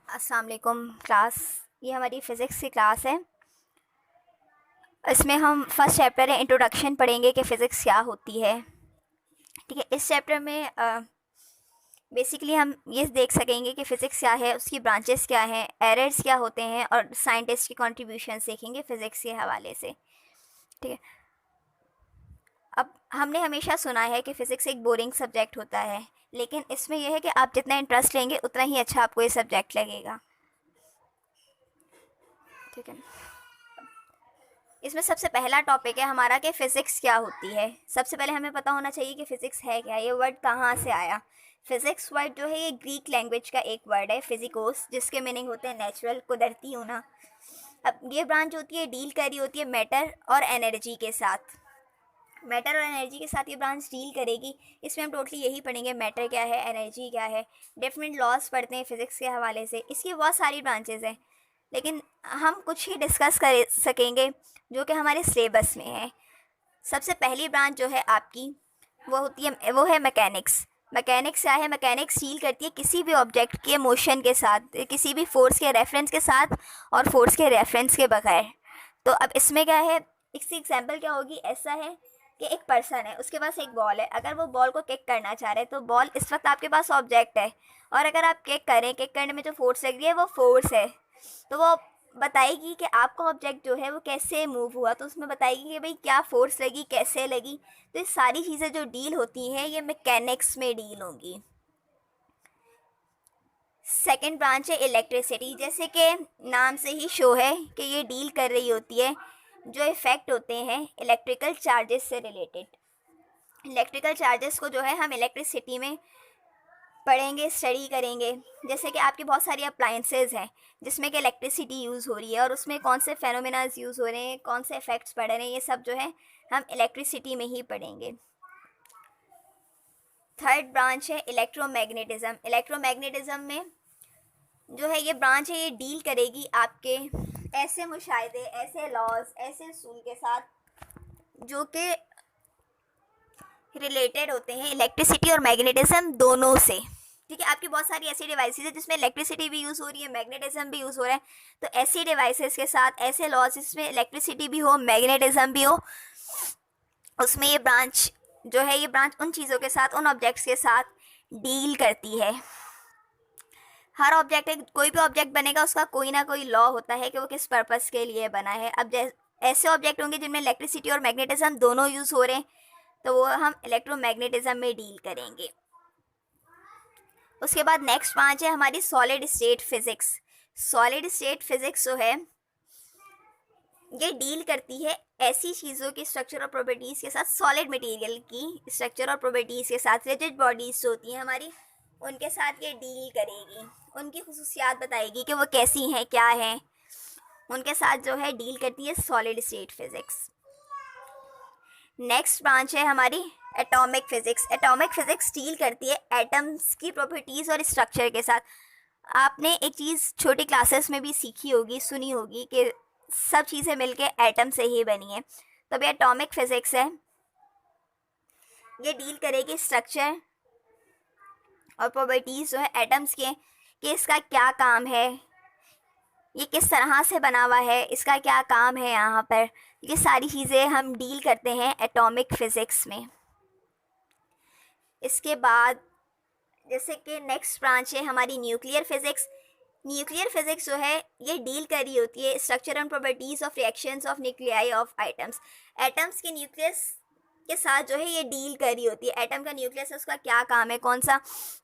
अस्सलाम वालेकुम क्लास। ये हमारी फ़िज़िक्स की क्लास है। इसमें हम फर्स्ट चैप्टर है इंट्रोडक्शन पढ़ेंगे कि फ़िज़िक्स क्या होती है। ठीक है, इस चैप्टर में बेसिकली हम ये देख सकेंगे कि फ़िज़िक्स क्या है, उसकी ब्रांचेस क्या हैं, एरर्स क्या होते हैं और साइंटिस्ट की कॉन्ट्रीब्यूशंस देखेंगे फ़िज़िक्स के हवाले से। ठीक है, अब हमने हमेशा सुना है कि फ़िज़िक्स एक बोरिंग सब्जेक्ट होता है, लेकिन इसमें यह है कि आप जितना इंटरेस्ट लेंगे उतना ही अच्छा आपको ये सब्जेक्ट लगेगा। ठीक है, इसमें सबसे पहला टॉपिक है हमारा कि फ़िज़िक्स क्या होती है। सबसे पहले हमें पता होना चाहिए कि फ़िज़िक्स है क्या, ये वर्ड कहाँ से आया। फ़िज़िक्स वर्ड जो है ये ग्रीक लैंग्वेज का एक वर्ड है, फ़िज़िकोस, जिसके मीनिंग होते हैं नेचुरल, कुदरती होना। अब ये ब्रांच होती है डील कर रही होती है मैटर और एनर्जी के साथ। मैटर और एनर्जी के साथ ये ब्रांच डील करेगी। इसमें हम टोटली यही पढ़ेंगे, मैटर क्या है, एनर्जी क्या है, डिफरेंट लॉज पढ़ते हैं फ़िज़िक्स के हवाले से। इसकी बहुत सारी ब्रांचेज़ हैं, लेकिन हम कुछ ही डिस्कस कर सकेंगे जो कि हमारे सिलेबस में है। सबसे पहली ब्रांच जो है आपकी वो है मैकेनिक्स। मैकेनिक्स क्या है? मैकेनिक्स डील करती है किसी भी ऑब्जेक्ट के मोशन के साथ, किसी भी फोर्स के रेफरेंस के साथ और फोर्स के रेफरेंस के बगैर। तो अब इसमें क्या है, इसकी एग्जांपल क्या होगी? ऐसा है कि एक पर्सन है, उसके पास एक बॉल है। अगर वो बॉल को किक करना चाह रहे हैं तो बॉल इस वक्त आपके पास ऑब्जेक्ट है, और अगर आप किक करें, किक करने में जो फोर्स लग रही है वो फोर्स है, तो वो बताएगी कि आपका ऑब्जेक्ट जो है वो कैसे मूव हुआ। तो उसमें बताएगी कि भाई क्या फोर्स लगी, कैसे लगी। तो ये सारी चीज़ें जो डील होती हैं ये मैकेनिक्स में डील होंगी। सेकंड ब्रांच है इलेक्ट्रिसिटी। जैसे कि नाम से ही शो है कि ये डील कर रही होती है जो इफ़ेक्ट होते हैं इलेक्ट्रिकल चार्जेस से रिलेटेड। इलेक्ट्रिकल चार्जेस को जो है हम इलेक्ट्रिसिटी में पढ़ेंगे, स्टडी करेंगे। जैसे कि आपकी बहुत सारी अप्लाइंसेज हैं जिसमें कि इलेक्ट्रिसिटी यूज़ हो रही है, और उसमें कौन से फेनोमेनाज यूज़ हो रहे हैं, कौन से इफ़ेक्ट्स पड़ रहे हैं, ये सब जो है हम इलेक्ट्रिसिटी में ही पढ़ेंगे। थर्ड ब्रांच है इलेक्ट्रोमैग्नेटिज्म। इलेक्ट्रोमैग्नेटिज्म में जो है ये ब्रांच है, ये डील करेगी आपके ऐसे मुशाहिदे, ऐसे लॉज, ऐसे उसूल के साथ जो कि रिलेटेड होते हैं इलेक्ट्रिसिटी और मैग्नेटिज्म दोनों से। ठीक है, आपकी बहुत सारी ऐसी डिवाइसेस है जिसमें इलेक्ट्रिसिटी भी यूज़ हो रही है, मैग्नेटिज्म भी यूज़ हो रहा है। तो ऐसी डिवाइसेस के साथ ऐसे लॉज जिसमें इलेक्ट्रिसिटी भी हो, मैग्नेटिज्म भी हो, उसमें ये ब्रांच जो है, ये ब्रांच उन चीज़ों के साथ, उन ऑब्जेक्ट्स के साथ डील करती है। हर ऑब्जेक्ट, कोई भी ऑब्जेक्ट बनेगा उसका कोई ना कोई लॉ होता है कि वो किस पर्पस के लिए बना है। अब ऐसे ऑब्जेक्ट होंगे जिनमें इलेक्ट्रिसिटी और मैग्नेटिज्म दोनों यूज़ हो रहे हैं, तो वो हम इलेक्ट्रोमैग्नेटिज्म में डील करेंगे। उसके बाद नेक्स्ट ब्रांच है हमारी solid state physics. Solid state physics जो है ये डील करती है ऐसी चीज़ों की स्ट्रक्चर और प्रॉपर्टीज़ के साथ, सॉलिड मटेरियल की स्ट्रक्चर और प्रॉपर्टीज़ के साथ। रिजिड बॉडीज़ जो होती हैं हमारी, उनके साथ ये डील करेगी, उनकी खुसूसियात बताएगी कि वो कैसी हैं, क्या हैं, उनके साथ जो है डील करती है solid state physics. Next branch है हमारी atomic physics. Atomic physics deal करती है एटम्स की प्रॉपर्टीज़ और स्ट्रक्चर के साथ। आपने एक चीज़ छोटी क्लासेस में भी सीखी होगी, सुनी होगी कि सब चीज़ें मिलके एटम से ही बनी है। तो ये एटॉमिक फिजिक्स है, ये डील करेगी स्ट्रक्चर और प्रॉपर्टीज़ जो है एटम्स के, कि इसका क्या काम है, ये किस तरह से बना हुआ है, इसका क्या काम है यहाँ पर। ये सारी चीज़ें हम डील करते हैं एटॉमिक फिज़िक्स में। इसके बाद जैसे कि नेक्स्ट ब्रांच है हमारी न्यूक्लियर फिज़िक्स। न्यूक्लियर फिज़िक्स जो है ये डील कर रही होती है structure and properties of reactions of nuclei of items. Atoms के न्यूक्लियस के साथ जो है ये डील कर रही होती है। एटम का न्यूक्लियस है, उसका क्या काम है, कौन सा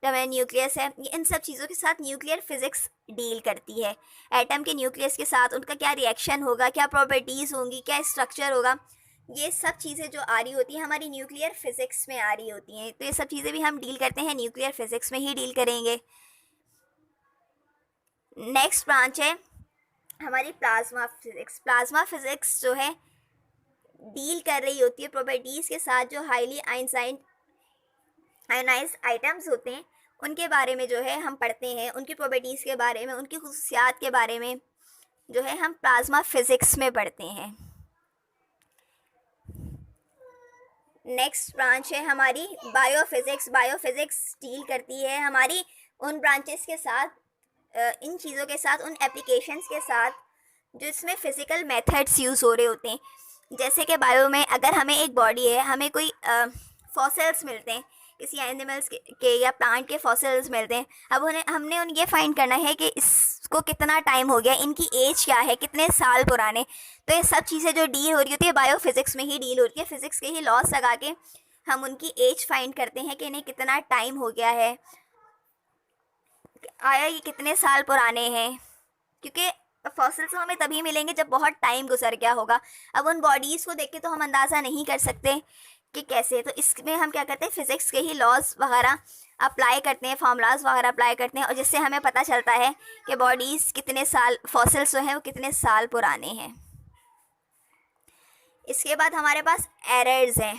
जो है न्यूक्लियस है, इन सब चीज़ों के साथ न्यूक्लियर फिज़िक्स डील करती है। एटम के न्यूक्लियस के साथ उनका क्या रिएक्शन होगा, क्या प्रॉपर्टीज़ होंगी, क्या स्ट्रक्चर होगा, ये सब चीज़ें जो आ रही होती हैं हमारी न्यूक्लियर फिज़िक्स में आ रही होती हैं। तो ये सब चीज़ें भी हम डील करते हैं न्यूक्लियर फिज़िक्स में ही डील करेंगे। नेक्स्ट ब्रांच है हमारी प्लाज्मा फिज़िक्स। प्लाज्मा फिज़िक्स जो है डील कर रही होती है प्रॉपर्टीज़ के साथ, जो हाईली आयनाइज आइटम्स होते हैं उनके बारे में जो है हम पढ़ते हैं, उनकी प्रॉपर्टीज़ के बारे में, उनकी खुसूसियात के बारे में जो है हम प्लाज्मा फिज़िक्स में पढ़ते हैं। नेक्स्ट ब्रांच है हमारी बायोफिज़िक्स। बायोफिज़िक्स डील करती है हमारी उन ब्रांचेस के साथ इन चीज़ों के साथ, उन एप्लीकेशंस के साथ जो इसमें फ़िज़िकल मेथड्स यूज़ हो रहे होते हैं। जैसे कि बायो में अगर हमें एक बॉडी है, हमें कोई फॉसिल्स मिलते हैं, किसी एनिमल्स के या प्लांट के फॉसिल्स मिलते हैं। अब उन्हें हमने उन ये फाइंड करना है कि इसको कितना टाइम हो गया, इनकी एज क्या है, कितने साल पुराने। तो ये सब चीज़ें जो डील हो रही होती है बायो फिज़िक्स में ही डील हो रही है। फ़िज़िक्स के ही लॉस लगा के हम उनकी एज फाइंड करते हैं कि इन्हें कितना टाइम हो गया है, आया ये कितने साल पुराने हैं। क्योंकि फॉसिल्स तो हमें तभी मिलेंगे जब बहुत टाइम गुजर गया होगा। अब उन बॉडीज़ को देख के तो हम अंदाज़ा नहीं कर सकते कि कैसे। तो इसमें हम क्या करते हैं, फ़िज़िक्स के ही लॉज वगैरह अप्लाई करते हैं, फार्मूलाज वगैरह अप्लाई करते हैं, और जिससे हमें पता चलता है कि बॉडीज़ कितने साल, फॉसिल्स जो हैं वो कितने साल पुराने हैं। इसके बाद हमारे पास एरर्स हैं।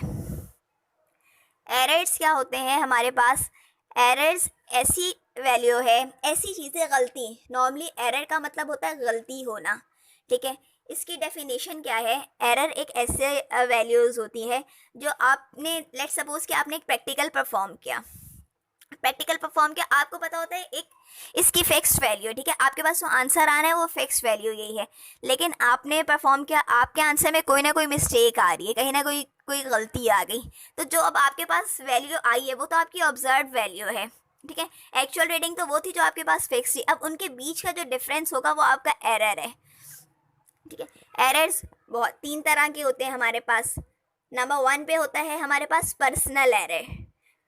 एरर्स क्या होते हैं हमारे पास? एरर्स ऐसी वैल्यू है, ऐसी चीज़ें, गलती। नॉर्मली एरर का मतलब होता है गलती होना, ठीक है। इसकी डेफिनेशन क्या है? एरर एक ऐसे वैल्यूज़ होती है जो आपने, लेट्स सपोज कि आपने एक प्रैक्टिकल परफॉर्म किया, आपको पता होता है एक इसकी फिक्स्ड वैल्यू, ठीक है। आपके पास जो आंसर आ रहा है वो फिक्स्ड वैल्यू यही है, लेकिन आपने परफॉर्म किया, आपके आंसर में कोई ना कोई मिस्टेक आ रही है, कहीं ना कोई गलती आ गई। तो जो अब आपके पास वैल्यू आई है वो तो आपकी ऑब्जर्व वैल्यू है, ठीक है। एक्चुअल रीडिंग तो वो थी जो आपके पास फिक्स थी। अब उनके बीच का जो डिफरेंस होगा वो आपका एरर है, ठीक है। एरर्स बहुत 3 तरह के होते हैं हमारे पास। नंबर 1 पे होता है हमारे पास personal error,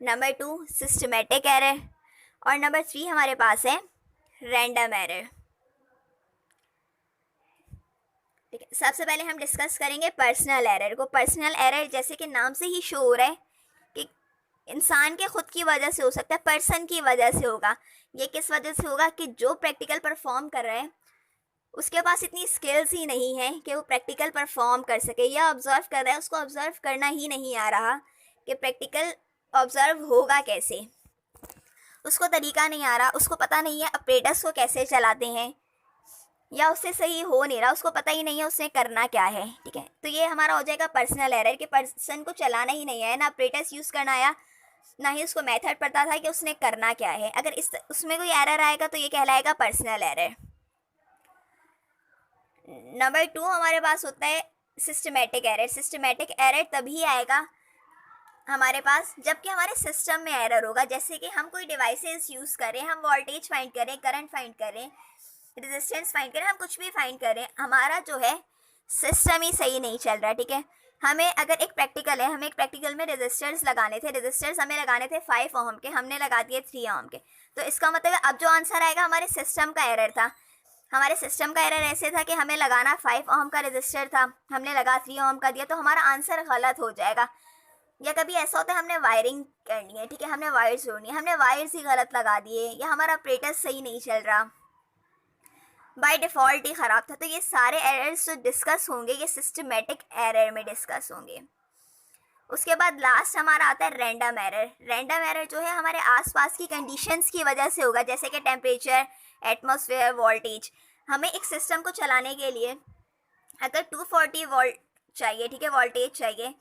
number 2 systematic error, और नंबर 3 हमारे पास है रैंडम एरर, ठीक है। सबसे पहले हम डिस्कस करेंगे पर्सनल एरर को। पर्सनल एरर जैसे कि नाम से ही शो हो रहा है कि इंसान के खुद की वजह से हो सकता है, पर्सन की वजह से होगा। ये किस वजह से होगा कि जो प्रैक्टिकल परफॉर्म कर रहा है उसके पास इतनी स्किल्स ही नहीं है कि वो प्रैक्टिकल परफॉर्म कर सके, या ऑब्ज़र्व कर रहा है, उसको ऑब्ज़र्व करना ही नहीं आ रहा कि प्रैक्टिकल ऑब्ज़र्व होगा कैसे, उसको तरीका नहीं आ रहा, उसको पता नहीं है ऑपरेटर्स को कैसे चलाते हैं, या उससे सही हो नहीं रहा, उसको पता ही नहीं है उसने करना क्या है, ठीक है। तो ये हमारा हो जाएगा पर्सनल एरर कि पर्सन को चलाना ही नहीं है, ना ऑपरेटर्स यूज़ करना आया, ना ही उसको मेथड पता था कि उसने करना क्या है। अगर उसमें कोई एरर आएगा तो ये कहलाएगा पर्सनल एरर। नंबर 2 हमारे पास होता है सिस्टमेटिक एरर। सिस्टमेटिक एरर तभी आएगा हमारे पास जबकि हमारे सिस्टम में एरर होगा। जैसे कि हम कोई डिवाइसेस यूज़ करें, हम वोल्टेज फाइंड करें, करंट फाइंड करें, रेजिस्टेंस फाइंड करें, हम कुछ भी फाइंड करें, हमारा जो है सिस्टम ही सही नहीं चल रहा, ठीक है। हमें अगर एक प्रैक्टिकल है, हमें एक प्रैक्टिकल में रेजिस्टर्स लगाने थे, रेजिस्टर्स हमें लगाने थे 5 ओम के, हमने लगा दिए 3 ओम के। तो इसका मतलब अब जो आंसर आएगा हमारे सिस्टम का एरर था। हमारे सिस्टम का एरर ऐसे था कि हमें लगाना 5 ओम का रेजिस्टर था, हमने लगा 3 ओम का दिया, तो हमारा आंसर गलत हो जाएगा। या कभी ऐसा होता है हमने वायरिंग करनी है, ठीक है, हमने वायर्स जोड़नी है, हमने वायर्स ही गलत लगा दिए, या हमारा ऑपरेटर सही नहीं चल रहा, बाय डिफ़ॉल्ट ही ख़राब था। तो ये सारे एरर्स जो डिस्कस होंगे ये सिस्टमेटिक एरर में डिस्कस होंगे। उसके बाद लास्ट हमारा आता है रैंडम एरर। रैंडम एरर जो है हमारे आसपास की कंडीशंस की वजह से होगा, जैसे कि टेम्परेचर, एटमॉस्फेयर, वोल्टेज। हमें एक सिस्टम को चलाने के लिए अगर 240 वोल्ट चाहिए, ठीक है, वोल्टेज चाहिए।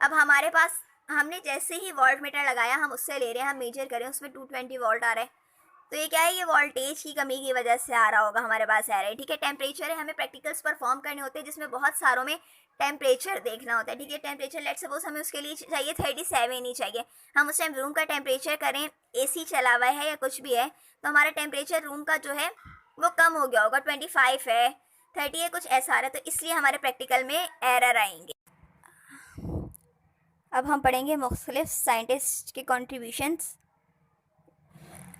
अब हमारे पास हमने जैसे ही वोल्ट मीटर लगाया, हम उससे ले रहे हैं, हम मेजर करें, उसमें 220 वोल्ट आ रहा है। तो ये क्या है, ये वोल्टेज की कमी की वजह से आ रहा होगा हमारे पास एरर, ठीक है। टेम्परेचर है, हमें प्रैक्टिकल्स परफॉर्म करने होते हैं जिसमें बहुत सारों में टेम्परेचर देखना होता है, ठीक है। टेम्परेचर लेट सपोज हमें उसके लिए चाहिए 37 ही चाहिए। हम उस टाइम रूम का टेम्परेचर करें, एसी चला हुआ है या कुछ भी है, तो हमारा टेम्परेचर रूम का जो है वो कम हो गया होगा, 25 है, 30 है, कुछ ऐसा आ रहा है। तो इसलिए हमारे प्रैक्टिकल में एरर आएंगे। अब हम पढ़ेंगे मुख्तलिफ साइंटिस्ट के कॉन्ट्रीब्यूशंस,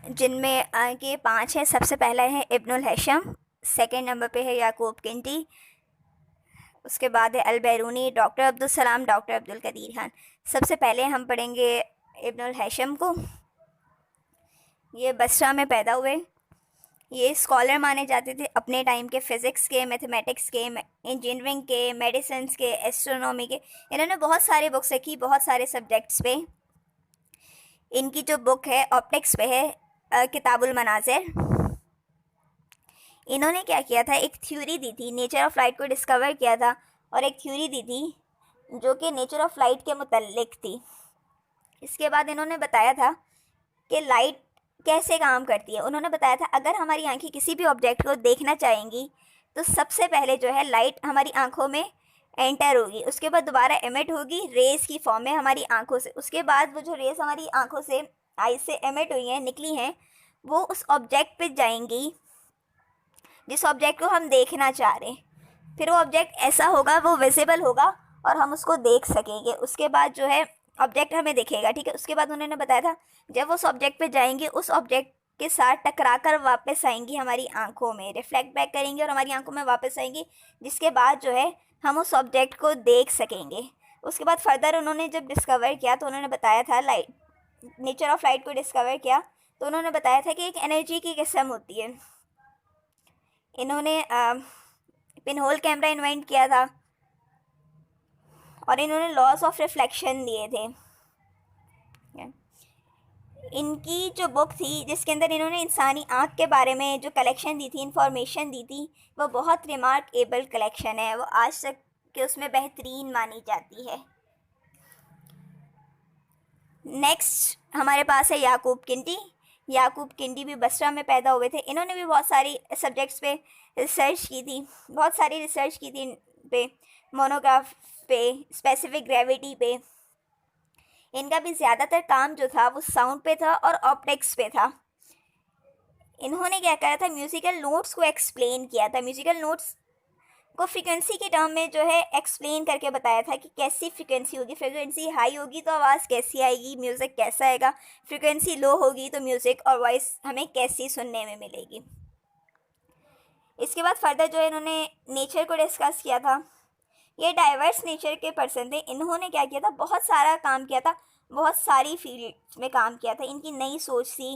जिनमें के 5 हैं। सबसे पहला है इब्नुल हैशम, सेकंड नंबर पे है याकूब किंटी, उसके बाद है अल बैरूनी, डॉक्टर अब्दुल सलाम, डॉक्टर अब्दुल कदीर खान। सबसे पहले हम पढ़ेंगे इब्नुल हैशम को। ये बसरा में पैदा हुए, ये स्कॉलर माने जाते थे अपने टाइम के, फ़िज़िक्स के, मैथमेटिक्स के, इंजीनियरिंग के, मेडिसिन के, एस्ट्रोनॉमी के। इन्होंने बहुत सारी बुक्स लिखी, बहुत सारे सब्जेक्ट्स पे। इनकी जो बुक है ऑप्टिक्स पे है, किताबुल मनाज़िर। इन्होंने क्या किया था, एक थ्योरी दी थी, नेचर ऑफ लाइट को डिस्कवर किया था, और एक थ्योरी दी थी जो कि नेचर ऑफ लाइट के मुतल्लिक थी। इसके बाद इन्होंने बताया था कि लाइट कैसे काम करती है। उन्होंने बताया था अगर हमारी आंखें किसी भी ऑब्जेक्ट को देखना चाहेंगी तो सबसे पहले जो है लाइट हमारी आंखों में एंटर होगी, उसके बाद दोबारा एमिट होगी रेस की फॉर्म में हमारी आंखों से। उसके बाद वो जो रेस हमारी आंखों से आई से एमिट हुई हैं, निकली हैं, वो उस ऑब्जेक्ट पे जाएंगी जिस ऑब्जेक्ट को हम देखना चाह रहे हैं। फिर वो ऑब्जेक्ट ऐसा होगा, वो विजिबल होगा और हम उसको देख सकेंगे। उसके बाद जो है ऑब्जेक्ट हमें दिखेगा, ठीक है। उसके बाद उन्होंने बताया था जब उस ऑब्जेक्ट पे जाएंगे उस ऑब्जेक्ट के साथ टकराकर वापस आएंगी हमारी आंखों में, रिफ्लेक्ट बैक करेंगे और हमारी आंखों में वापस आएंगी, जिसके बाद जो है हम उस ऑब्जेक्ट को देख सकेंगे। उसके बाद फर्दर उन्होंने जब डिस्कवर किया तो उन्होंने बताया था लाइट, नेचर ऑफ लाइट को डिस्कवर किया तो उन्होंने बताया था कि एक एनर्जी की किस्म होती है। इन्होंने पिनहोल कैमरा इन्वेंट किया था और इन्होंने लॉस ऑफ रिफ्लेक्शन दिए थे। इनकी जो बुक थी जिसके अंदर इन्होंने इंसानी आँख के बारे में जो कलेक्शन दी थी, इंफॉर्मेशन दी थी, वो बहुत रिमार्केबल कलेक्शन है। वो आज तक के उसमें बेहतरीन मानी जाती है। नेक्स्ट हमारे पास है याकूब किंडी। याकूब किंडी भी बसरा में पैदा हुए थे। इन्होंने भी बहुत सारी सब्जेक्ट्स पे रिसर्च की थी, बहुत सारी रिसर्च की थी पे, मोनोग्राफ पे, स्पेसिफिक ग्रेविटी पे। इनका भी ज़्यादातर काम जो था वो साउंड पे था और ऑप्टिक्स पे था। इन्होंने क्या करा था, म्यूज़िकल नोट्स को एक्सप्लेन किया था। म्यूज़िकल नोट्स को फ्रीक्वेंसी के टर्म में जो है एक्सप्लेन करके बताया था कि कैसी फ्रीक्वेंसी होगी। फ्रीक्वेंसी हाई होगी तो आवाज़ कैसी आएगी, म्यूज़िक कैसा आएगा। फ्रीक्वेंसी लो होगी तो म्यूज़िक और वॉइस हमें कैसी सुनने में मिलेगी। इसके बाद फर्दर जो है इन्होंने नेचर को डिस्कस किया था। ये डाइवर्स नेचर के पर्सन थे। इन्होंने क्या किया था, बहुत सारा काम किया था, बहुत सारी फील्ड में काम किया था। इनकी नई सोच थी,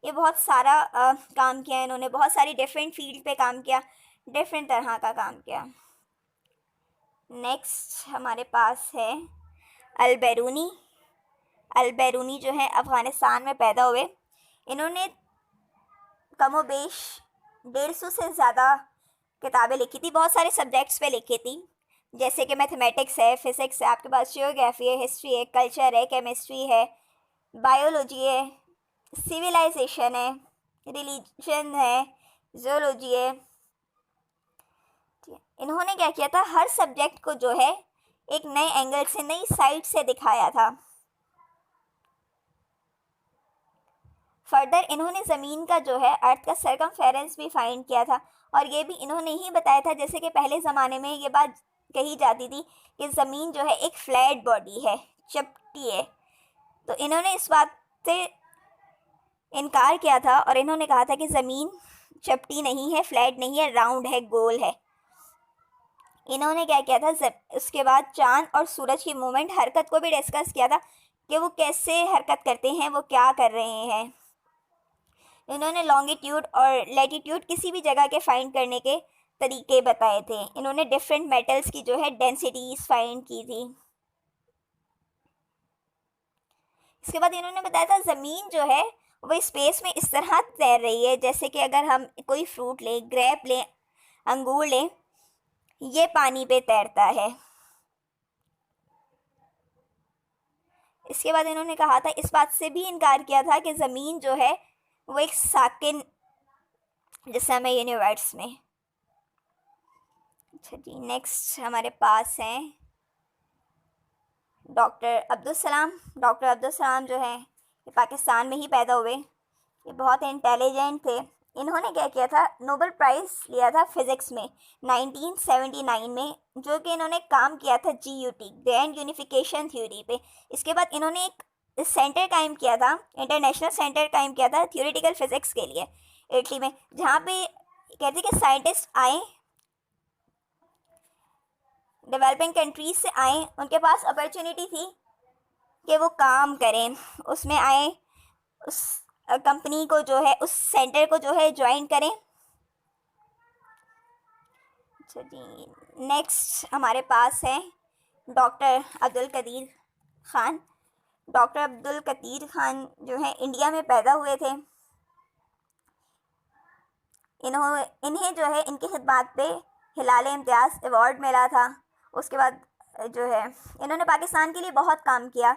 ये बहुत सारा काम किया इन्होंने, बहुत सारी डिफरेंट फील्ड पे काम किया, डिफरेंट तरह का काम किया। नेक्स्ट हमारे पास है अल बैरूनी। अल बैरूनी जो है अफ़गानिस्तान में पैदा हुए। इन्होंने कमोबेश 150 से ज़्यादा किताबें लिखी थी, बहुत सारे सब्जेक्ट्स पे लिखी थी, जैसे कि मैथमेटिक्स है, फिज़िक्स है, आपके पास जियोग्राफी है, हिस्ट्री है, कल्चर है, केमिस्ट्री है, बायोलॉजी है, सिविलाइजेशन है, रिलीजन है, जोलॉजी है। इन्होंने क्या किया था, हर सब्जेक्ट को जो है एक नए एंगल से, नई साइड से दिखाया था। फर्दर इन्होंने ज़मीन का जो है अर्थ का सरकमफेरेंस भी फाइंड किया था और ये भी इन्होंने ही बताया था, जैसे कि पहले ज़माने में ये बात कही जाती थी कि ज़मीन जो है एक फ्लैट बॉडी है, चपटी है। तो इन्होंने इस बात से इनकार किया था और इन्होंने कहा था कि ज़मीन चपटी नहीं है, फ्लैट नहीं है, राउंड है, गोल है। इन्होंने क्या किया था, उसके बाद चांद और सूरज की मूवमेंट, हरकत को भी डिस्कस किया था कि वो कैसे हरकत करते हैं, वो क्या कर रहे हैं। इन्होंने लॉन्गिट्यूड और लैटिट्यूड किसी भी जगह के फाइंड करने के तरीके बताए थे। इन्होंने डिफरेंट मेटल्स की जो है डेंसिटीज फाइंड की थी। इसके बाद इन्होंने बताया था ज़मीन जो है वो स्पेस में इस तरह तैर रही है जैसे कि अगर हम कोई फ्रूट लें, ग्रेप लें, अंगूर लें, ये पानी पे तैरता है। इसके बाद इन्होंने कहा था, इस बात से भी इनकार किया था कि ज़मीन जो है वो एक साकिन जिसम है यूनिवर्स में। अच्छा जी, नेक्स्ट हमारे पास हैं डॉक्टर अब्दुल सलाम। डॉक्टर अब्दुल सलाम जो है ये पाकिस्तान में ही पैदा हुए। ये बहुत इंटेलिजेंट थे। इन्होंने क्या किया था, नोबेल प्राइज़ लिया था फिज़िक्स में 1979 में, जो कि इन्होंने काम किया था GUT, ग्रैंड यूनिफिकेशन थ्योरी पे। इसके बाद इन्होंने एक सेंटर कायम किया था, इंटरनेशनल सेंटर कायम किया था थियोरेटिकल फिज़िक्स के लिए इटली में, जहाँ पे कहते कि साइंटिस्ट आए, डेवलपिंग कंट्रीज से आए, उनके पास अपॉर्चुनिटी थी कि वो काम करें, उसमें आए, उस कंपनी को जो है, उस सेंटर को जो है ज्वाइन करें। अच्छा जी, नेक्स्ट हमारे पास है डॉक्टर अब्दुल कदीर ख़ान। डॉक्टर अब्दुल कदीर ख़ान जो है इंडिया में पैदा हुए थे। इन्हें जो है इनकी खिदमत पे हिलाल इम्तियाज़ अवार्ड मिला था। उसके बाद जो है इन्होंने पाकिस्तान के लिए बहुत काम किया।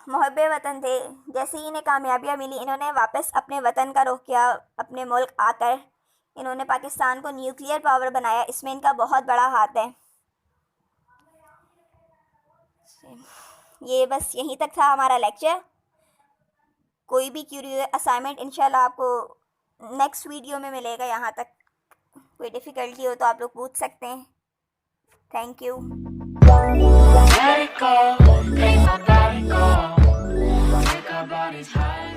मुहब्बे वतन थे। जैसे ही इन्हें कामयाबियाँ मिली, इन्होंने वापस अपने वतन का रुख किया। अपने मुल्क आकर इन्होंने पाकिस्तान को न्यूक्लियर पावर बनाया। इसमें इनका बहुत बड़ा हाथ है। ये बस यहीं तक था हमारा लेक्चर। कोई भी क्यूरी असाइनमेंट इंशाल्लाह आपको नेक्स्ट वीडियो में मिलेगा। यहाँ तक कोई डिफ़िकल्टी हो तो आप लोग पूछ सकते हैं। Thank you. Let it go, make my body go, make our bodies high.